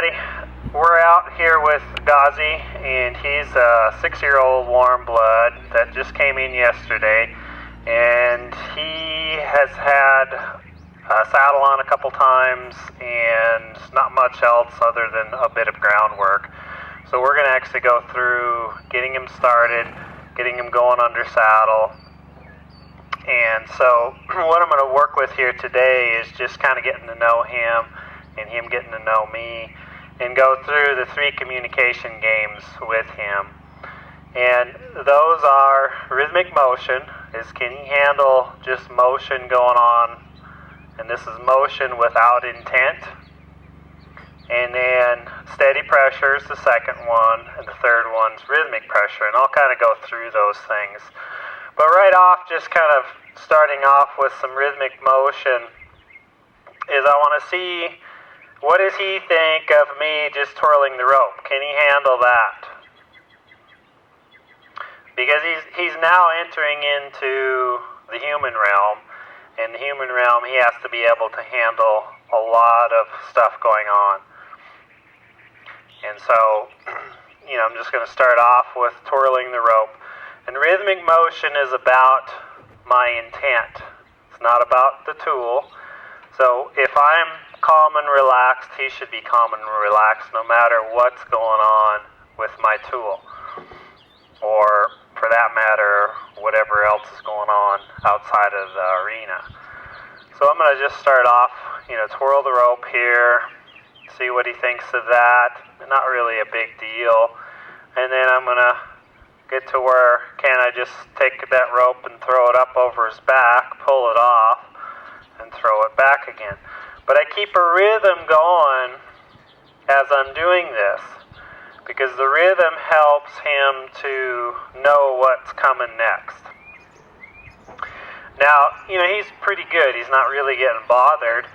everybody. We're out here with Gazi, and he's a 6-year-old warm blood that just came in yesterday, and he has had a saddle on a couple times and not much else other than a bit of groundwork. So we're going to actually go through getting him started, getting him going under saddle. And so what I'm going to work with here today is just kind of getting to know him and him getting to know me, and go through the 3 communication games with him. And those are rhythmic motion, is can he handle just motion going on, and this is motion without intent. And then steady pressure is the second one, and the third one's rhythmic pressure, and I'll kind of go through those things. But right off, just kind of starting off with some rhythmic motion, is I want to see, what does he think of me just twirling the rope? Can he handle that? Because he's now entering into the human realm. In the human realm, he has to be able to handle a lot of stuff going on. And so, I'm just going to start off with twirling the rope. And rhythmic motion is about my intent. It's not about the tool. So if I'm calm and relaxed, he should be calm and relaxed no matter what's going on with my tool. Or, for that matter, whatever else is going on outside of the arena. So I'm going to just start off, twirl the rope here, see what he thinks of that. Not really a big deal. And then I'm going to get to where, can I just take that rope and throw it up over his back, pull it off, and throw it back again. But I keep a rhythm going as I'm doing this, because the rhythm helps him to know what's coming next. Now, he's pretty good. He's not really getting bothered.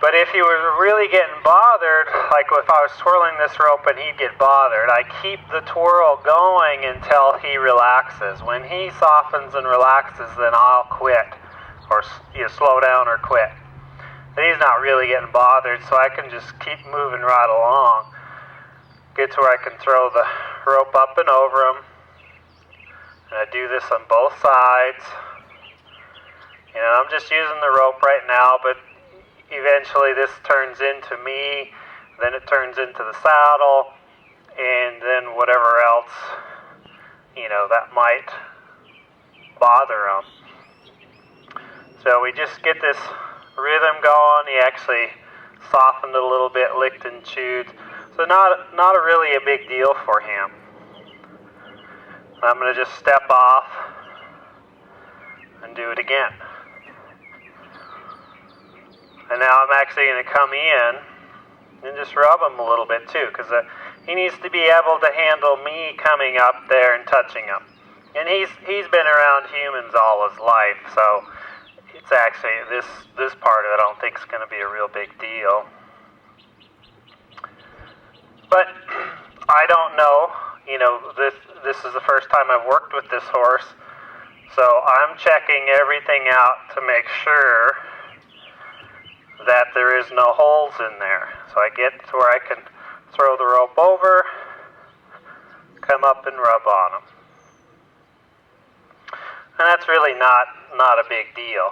But if he was really getting bothered, like if I was twirling this rope and he'd get bothered, I keep the twirl going until he relaxes. When he softens and relaxes, then I'll quit, or slow down or quit. And he's not really getting bothered, so I can just keep moving right along. Get to where I can throw the rope up and over him. And I do this on both sides. I'm just using the rope right now, but eventually this turns into me, then it turns into the saddle, and then whatever else, that might bother him. So we just get this rhythm going. He actually softened a little bit, licked and chewed. So not really a big deal for him. I'm going to just step off and do it again. And now I'm actually going to come in and just rub him a little bit too, because he needs to be able to handle me coming up there and touching him. And he's been around humans all his life, so it's actually, this part of it I don't think is going to be a real big deal. But I don't know, this is the first time I've worked with this horse, so I'm checking everything out to make sure that there is no holes in there. So I get to where I can throw the rope over, come up and rub on him. And that's really not a big deal.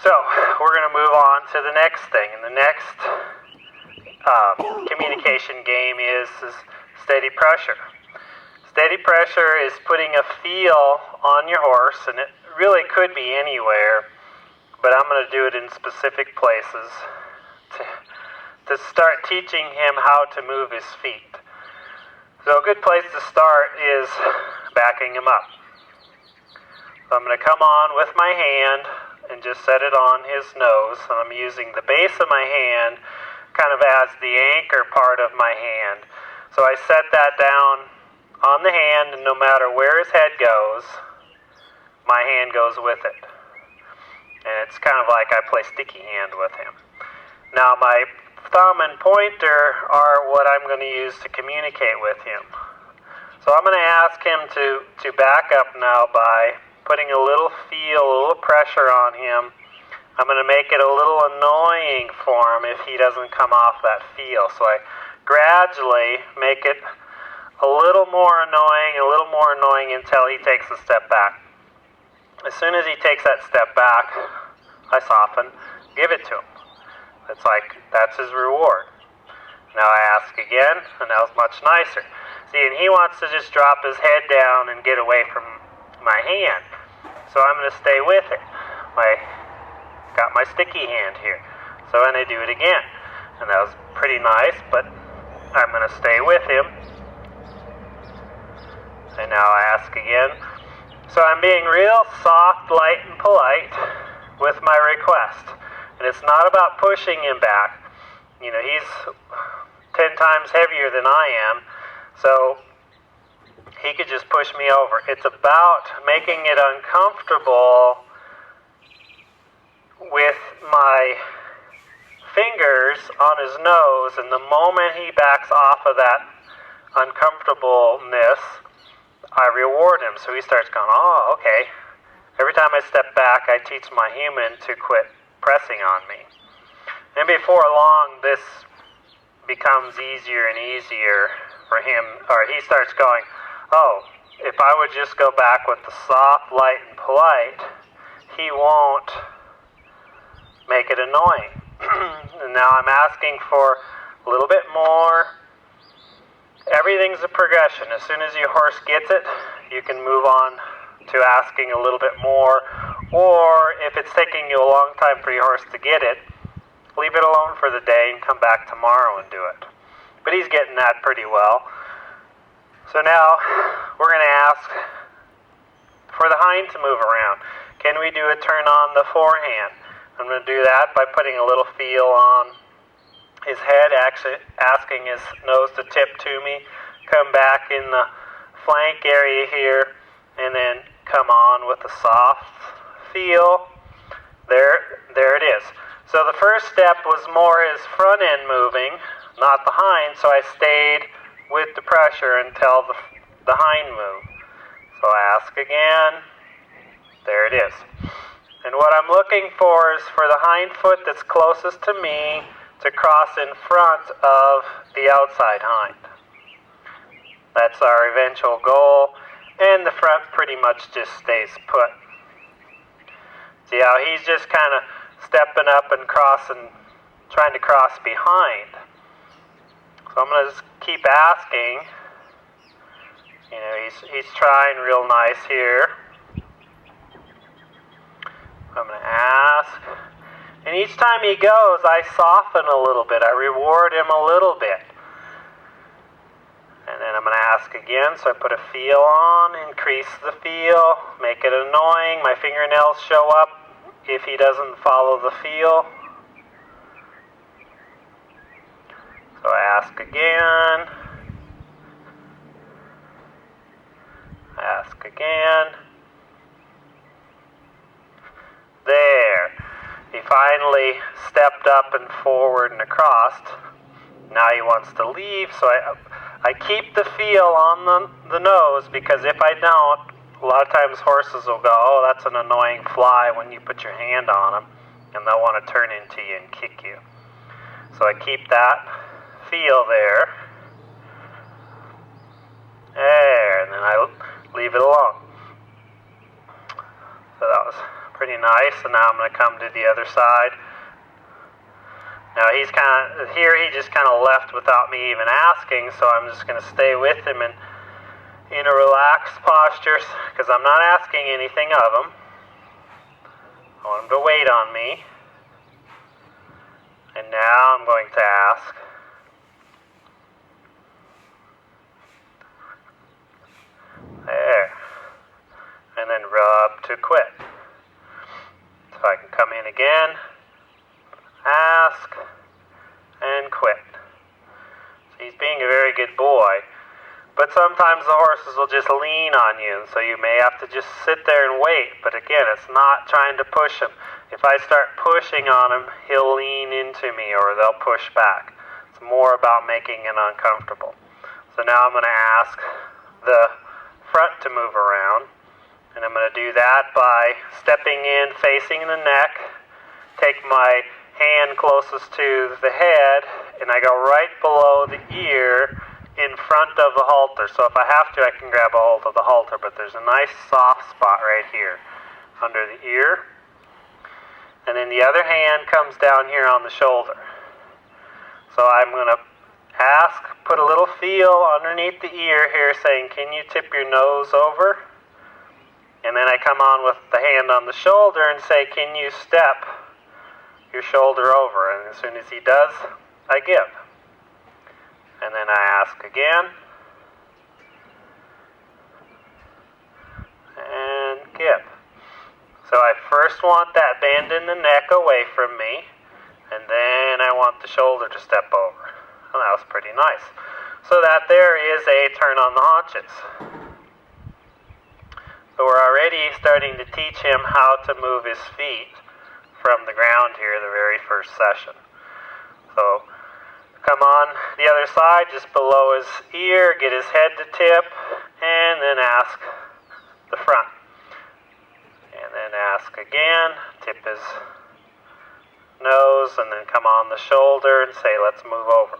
So we're going to move on to the next thing. And the next communication game is steady pressure. Steady pressure is putting a feel on your horse, and it really could be anywhere, but I'm going to do it in specific places to start teaching him how to move his feet. So a good place to start is backing him up. So I'm going to come on with my hand and just set it on his nose. And I'm using the base of my hand kind of as the anchor part of my hand. So I set that down on the hand, and no matter where his head goes, my hand goes with it. And it's kind of like I play sticky hand with him. Now my thumb and pointer are what I'm going to use to communicate with him. So I'm going to ask him to back up now by putting a little feel, a little pressure on him I'm going to make it a little annoying for him if he doesn't come off that feel. So I gradually make it a little more annoying until he takes a step back. As soon as he takes that step back, I soften, give it to him. It's like, that's his reward. Now I ask again, and that was much nicer. See, and he wants to just drop his head down and get away from my hand. So I'm going to stay with it. Got my sticky hand here. So then I do it again. And that was pretty nice, but I'm going to stay with him. And now I ask again. So I'm being real soft, light, and polite with my request. And it's not about pushing him back. You know, he's 10 times heavier than I am, so he could just push me over. It's about making it uncomfortable with my fingers on his nose, and the moment he backs off of that uncomfortableness, I reward him. So he starts going, oh, okay. Every time I step back, I teach my human to quit pressing on me. And before long, this becomes easier and easier for him, or he starts going, oh, if I would just go back with the soft, light, and polite, he won't make it annoying. And now I'm asking for a little bit more. Everything's a progression. As soon as your horse gets it, you can move on to asking a little bit more. Or if it's taking you a long time for your horse to get it, leave it alone for the day and come back tomorrow and do it. But he's getting that pretty well. So now we're going to ask for the hind to move around. Can we do a turn on the forehand? I'm going to do that by putting a little feel on his head, actually asking his nose to tip to me, come back in the flank area here, and then come on with a soft feel. There it is. So the first step was more his front end moving, not the hind, so I stayed with the pressure until the hind moved. So I ask again. There it is. And what I'm looking for is for the hind foot that's closest to me to cross in front of the outside hind. That's our eventual goal, and the front pretty much just stays put. See how he's just kind of stepping up and crossing, trying to cross behind. So I'm going to just keep asking. You know, he's trying real nice here. I'm going to ask. And each time he goes, I soften a little bit. I reward him a little bit. And then I'm going to ask again. So I put a feel on, increase the feel, make it annoying. My fingernails show up if he doesn't follow the feel. So I ask again. Ask again. There. He finally stepped up and forward and across. Now he wants to leave, so I keep the feel on the nose, because if I don't, a lot of times horses will go, oh, that's an annoying fly when you put your hand on them, and they'll want to turn into you and kick you. So I keep that feel there. There, and then I leave it alone. So that was pretty nice, and now I'm going to come to the other side. Now he's he just kind of left without me even asking, so I'm just going to stay with him in a relaxed posture, because I'm not asking anything of him. I want him to wait on me. And now I'm going to ask. There. And then rub to quit. So I can come in again, ask, and quit. So he's being a very good boy. But sometimes the horses will just lean on you, so you may have to just sit there and wait. But again, it's not trying to push him. If I start pushing on him, he'll lean into me, or they'll push back. It's more about making it uncomfortable. So now I'm going to ask the front to move around. And I'm going to do that by stepping in, facing the neck, take my hand closest to the head, and I go right below the ear in front of the halter. So if I have to, I can grab a hold of the halter, but there's a nice soft spot right here under the ear. And then the other hand comes down here on the shoulder. So I'm going to put a little feel underneath the ear here saying, can you tip your nose over? And then I come on with the hand on the shoulder and say, can you step your shoulder over? And as soon as he does, I give. And then I ask again. And give. So I first want that bend in the neck away from me, and then I want the shoulder to step over. And that was pretty nice. So that there is a turn on the haunches. So we're already starting to teach him how to move his feet from the ground here the very first session. So come on the other side, just below his ear, get his head to tip, and then ask the front. And then ask again, tip his nose, and then come on the shoulder and say, let's move over.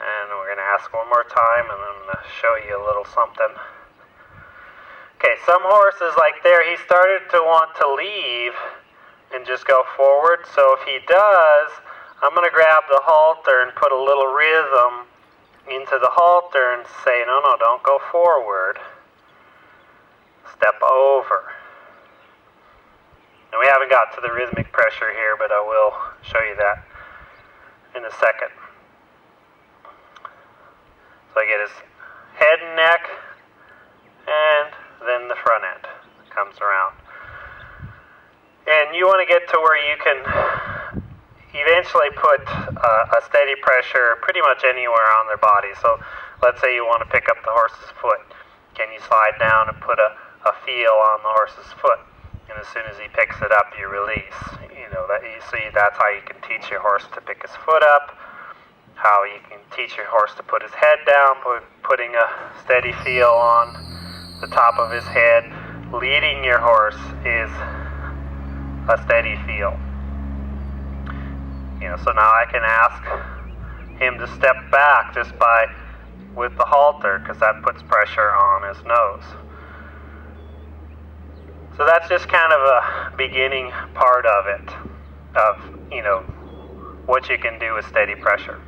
And we're going to ask one more time, and I'm going to show you a little something. Okay, some horses like there, he started to want to leave and just go forward. So if he does, I'm going to grab the halter and put a little rhythm into the halter and say, no, don't go forward. Step over. And we haven't got to the rhythmic pressure here, but I will show you that in a second. So I get his head and neck, and then the front end comes around. And you want to get to where you can eventually put a steady pressure pretty much anywhere on their body. So let's say you want to pick up the horse's foot. Can you slide down and put a feel on the horse's foot? And as soon as he picks it up, you release. That's how you can teach your horse to pick his foot up, how you can teach your horse to put his head down, putting a steady feel on the top of his head. Leading your horse is a steady feel. So now I can ask him to step back just with the halter, because that puts pressure on his nose. So that's just kind of a beginning part of it, of what you can do with steady pressure.